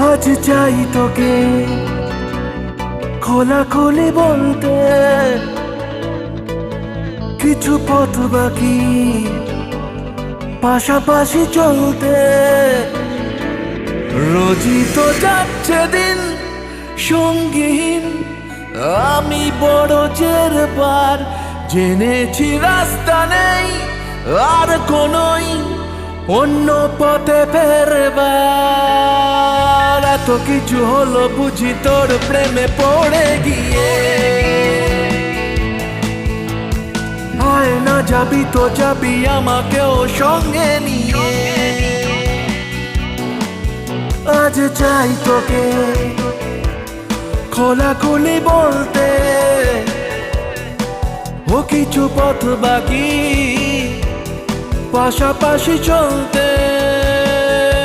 আজ চাই তোকে খোলাখুলি বলতে, কিছু পথ বাকি পাশাপাশি চলতে। রোজই তো যাচ্ছে দিন সঙ্গীহীন, আমি বড় জেরবার জেনেছি রাস্তা নেই আর কোনোই অন্য পথে ফেরবার। এত কিছু হলো বুঝি তোর প্রেমে পড়ে গিয়ে, আয় না যাবি তো যাবি আমাকেও সঙ্গে নিয়ে। আজ চাই তোকে খোলাখুলি বলতে, ও কিছু পথ বাকি পাশাপাশি চলতে।